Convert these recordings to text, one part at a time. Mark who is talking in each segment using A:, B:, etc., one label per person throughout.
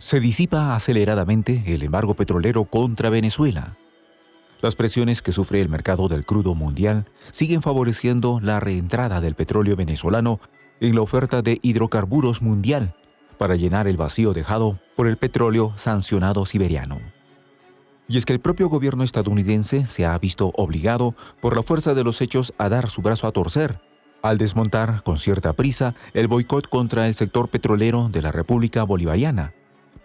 A: Se disipa aceleradamente el embargo petrolero contra Venezuela. Las presiones que sufre el mercado del crudo mundial siguen favoreciendo la reentrada del petróleo venezolano en la oferta de hidrocarburos mundial para llenar el vacío dejado por el petróleo sancionado siberiano. Y es que el propio gobierno estadounidense se ha visto obligado por la fuerza de los hechos a dar su brazo a torcer, al desmontar con cierta prisa el boicot contra el sector petrolero de la República Bolivariana,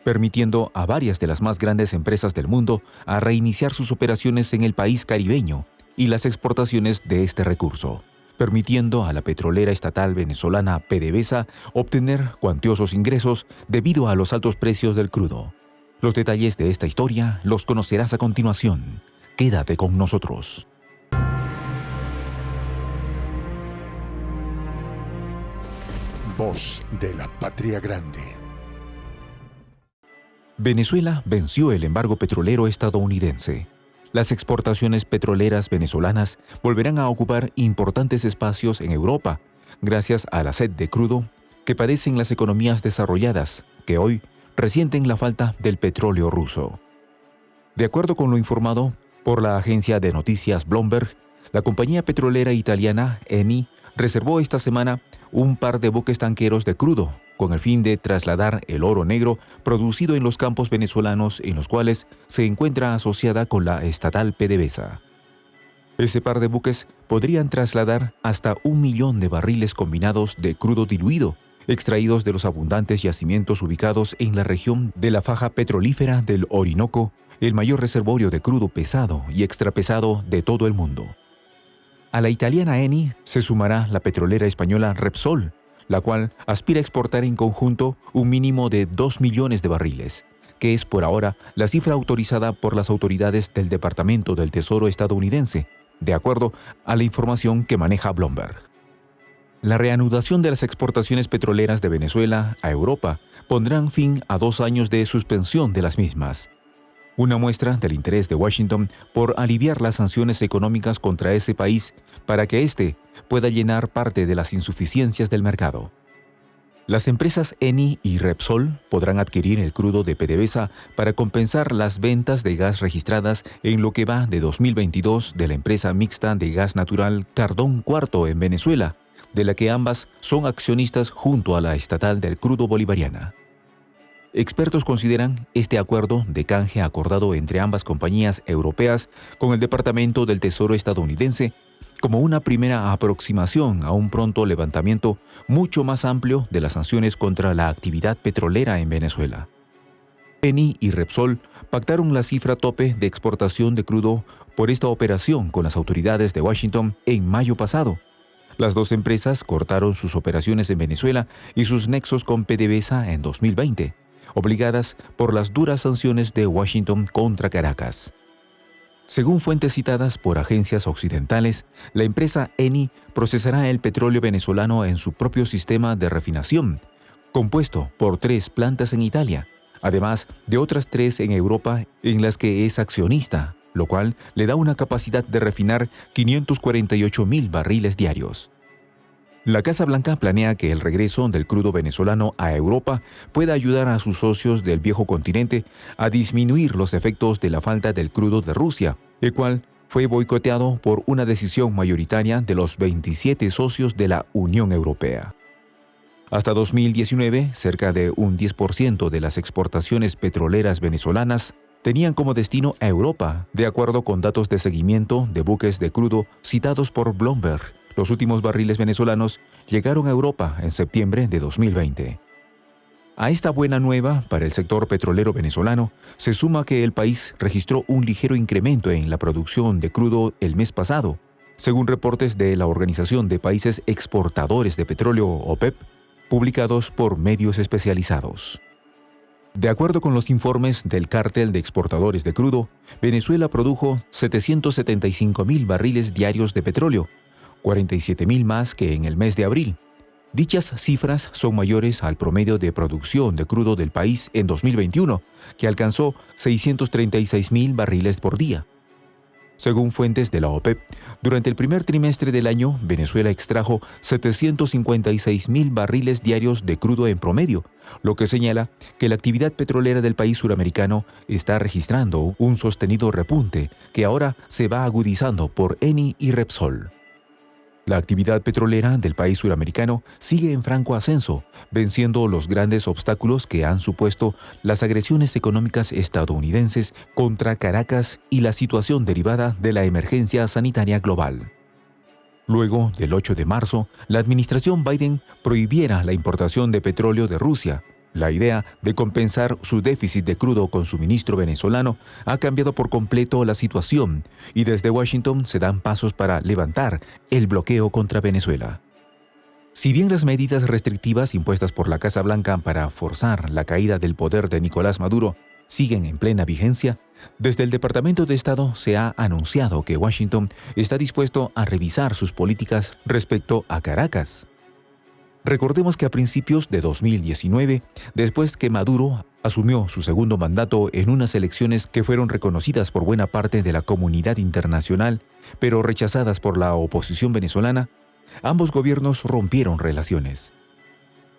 A: permitiendo a varias de las más grandes empresas del mundo a reiniciar sus operaciones en el país caribeño y las exportaciones de este recurso, permitiendo a la petrolera estatal venezolana PDVSA obtener cuantiosos ingresos debido a los altos precios del crudo. Los detalles de esta historia los conocerás a continuación. Quédate con nosotros.
B: Voz de la Patria Grande.
A: Venezuela venció el embargo petrolero estadounidense. Las exportaciones petroleras venezolanas volverán a ocupar importantes espacios en Europa, gracias a la sed de crudo que padecen las economías desarrolladas, que hoy resienten la falta del petróleo ruso. De acuerdo con lo informado por la agencia de noticias Bloomberg, la compañía petrolera italiana Eni reservó esta semana un par de buques tanqueros de crudo, con el fin de trasladar el oro negro producido en los campos venezolanos en los cuales se encuentra asociada con la estatal PDVSA. Ese par de buques podrían trasladar hasta 1 millón de barriles combinados de crudo diluido, extraídos de los abundantes yacimientos ubicados en la región de la faja petrolífera del Orinoco, el mayor reservorio de crudo pesado y extrapesado de todo el mundo. A la italiana Eni se sumará la petrolera española Repsol, la cual aspira a exportar en conjunto un mínimo de 2 millones de barriles, que es por ahora la cifra autorizada por las autoridades del Departamento del Tesoro estadounidense, de acuerdo a la información que maneja Bloomberg. La reanudación de las exportaciones petroleras de Venezuela a Europa pondrán fin a 2 años de suspensión de las mismas. Una muestra del interés de Washington por aliviar las sanciones económicas contra ese país para que éste pueda llenar parte de las insuficiencias del mercado. Las empresas Eni y Repsol podrán adquirir el crudo de PDVSA para compensar las ventas de gas registradas en lo que va de 2022 de la empresa mixta de gas natural Cardón IV en Venezuela, de la que ambas son accionistas junto a la estatal del crudo bolivariana. Expertos consideran este acuerdo de canje acordado entre ambas compañías europeas con el Departamento del Tesoro estadounidense como una primera aproximación a un pronto levantamiento mucho más amplio de las sanciones contra la actividad petrolera en Venezuela. Eni y Repsol pactaron la cifra tope de exportación de crudo por esta operación con las autoridades de Washington en mayo pasado. Las dos empresas cortaron sus operaciones en Venezuela y sus nexos con PDVSA en 2020, obligadas por las duras sanciones de Washington contra Caracas. Según fuentes citadas por agencias occidentales, la empresa Eni procesará el petróleo venezolano en su propio sistema de refinación, compuesto por 3 plantas en Italia, además de otras 3 en Europa en las que es accionista, lo cual le da una capacidad de refinar 548,000 barriles diarios. La Casa Blanca planea que el regreso del crudo venezolano a Europa pueda ayudar a sus socios del viejo continente a disminuir los efectos de la falta del crudo de Rusia, el cual fue boicoteado por una decisión mayoritaria de los 27 socios de la Unión Europea. Hasta 2019, cerca de un 10% de las exportaciones petroleras venezolanas tenían como destino a Europa, de acuerdo con datos de seguimiento de buques de crudo citados por Bloomberg. Los últimos barriles venezolanos llegaron a Europa en septiembre de 2020. A esta buena nueva para el sector petrolero venezolano se suma que el país registró un ligero incremento en la producción de crudo el mes pasado, según reportes de la Organización de Países Exportadores de Petróleo OPEP, publicados por medios especializados. De acuerdo con los informes del Cártel de Exportadores de Crudo, Venezuela produjo 775,000 barriles diarios de petróleo, 47,000 más que en el mes de abril. Dichas cifras son mayores al promedio de producción de crudo del país en 2021, que alcanzó 636,000 barriles por día. Según fuentes de la OPEP, durante el primer trimestre del año, Venezuela extrajo 756.000 barriles diarios de crudo en promedio, lo que señala que la actividad petrolera del país suramericano está registrando un sostenido repunte que ahora se va agudizando por Eni y Repsol. La actividad petrolera del país suramericano sigue en franco ascenso, venciendo los grandes obstáculos que han supuesto las agresiones económicas estadounidenses contra Caracas y la situación derivada de la emergencia sanitaria global. Luego del 8 de marzo, la administración Biden prohibiera la importación de petróleo de Rusia. La idea de compensar su déficit de crudo con suministro venezolano ha cambiado por completo la situación y desde Washington se dan pasos para levantar el bloqueo contra Venezuela. Si bien las medidas restrictivas impuestas por la Casa Blanca para forzar la caída del poder de Nicolás Maduro siguen en plena vigencia, desde el Departamento de Estado se ha anunciado que Washington está dispuesto a revisar sus políticas respecto a Caracas. Recordemos que a principios de 2019, después que Maduro asumió su segundo mandato en unas elecciones que fueron reconocidas por buena parte de la comunidad internacional, pero rechazadas por la oposición venezolana, ambos gobiernos rompieron relaciones.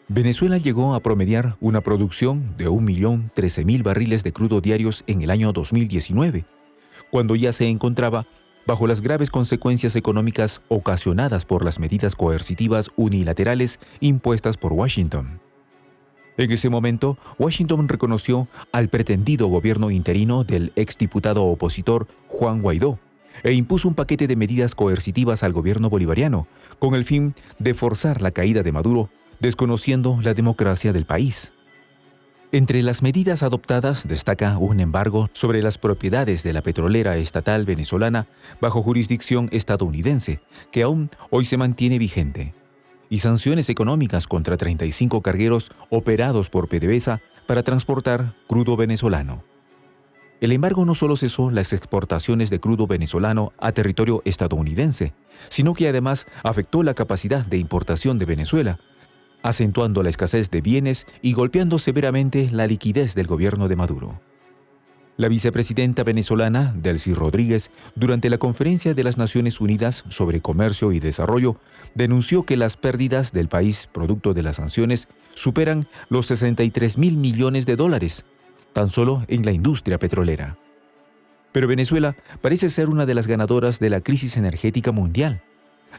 A: Venezuela llegó a promediar una producción de 1.013.000 barriles de crudo diarios en el año 2019, cuando ya se encontraba bajo las graves consecuencias económicas ocasionadas por las medidas coercitivas unilaterales impuestas por Washington. En ese momento, Washington reconoció al pretendido gobierno interino del exdiputado opositor Juan Guaidó e impuso un paquete de medidas coercitivas al gobierno bolivariano, con el fin de forzar la caída de Maduro, desconociendo la democracia del país. Entre las medidas adoptadas destaca un embargo sobre las propiedades de la petrolera estatal venezolana bajo jurisdicción estadounidense, que aún hoy se mantiene vigente, y sanciones económicas contra 35 cargueros operados por PDVSA para transportar crudo venezolano. El embargo no solo cesó las exportaciones de crudo venezolano a territorio estadounidense, sino que además afectó la capacidad de importación de Venezuela, acentuando la escasez de bienes y golpeando severamente la liquidez del gobierno de Maduro. La vicepresidenta venezolana, Delcy Rodríguez, durante la Conferencia de las Naciones Unidas sobre Comercio y Desarrollo, denunció que las pérdidas del país producto de las sanciones superan los 63.000 millones de dólares, tan solo en la industria petrolera. Pero Venezuela parece ser una de las ganadoras de la crisis energética mundial.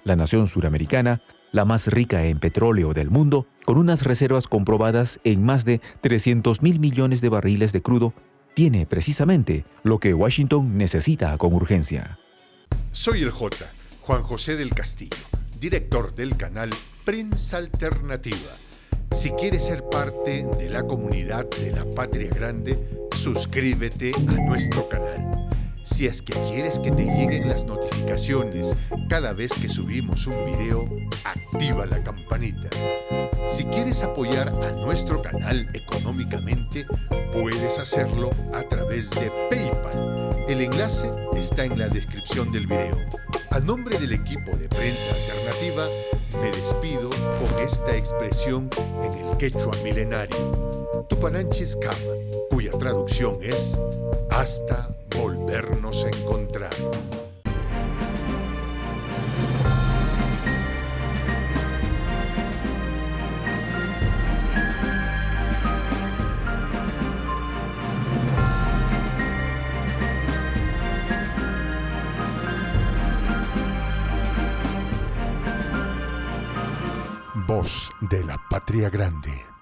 A: La nación suramericana, la más rica en petróleo del mundo, con unas reservas comprobadas en más de 300.000 millones de barriles de crudo, tiene precisamente lo que Washington necesita con urgencia.
B: Soy el Juan José del Castillo, director del canal Prensa Alternativa. Si quieres ser parte de la comunidad de la Patria Grande, suscríbete a nuestro canal. Si es que quieres que te lleguen las notificaciones cada vez que subimos un video, activa la campanita. Si quieres apoyar a nuestro canal económicamente, puedes hacerlo a través de PayPal. El enlace está en la descripción del video. A nombre del equipo de Prensa Alternativa, me despido con esta expresión en el quechua milenario, Tupananchis Kama, cuya traducción es hasta volvernos a encontrar. Voz de la Patria Grande.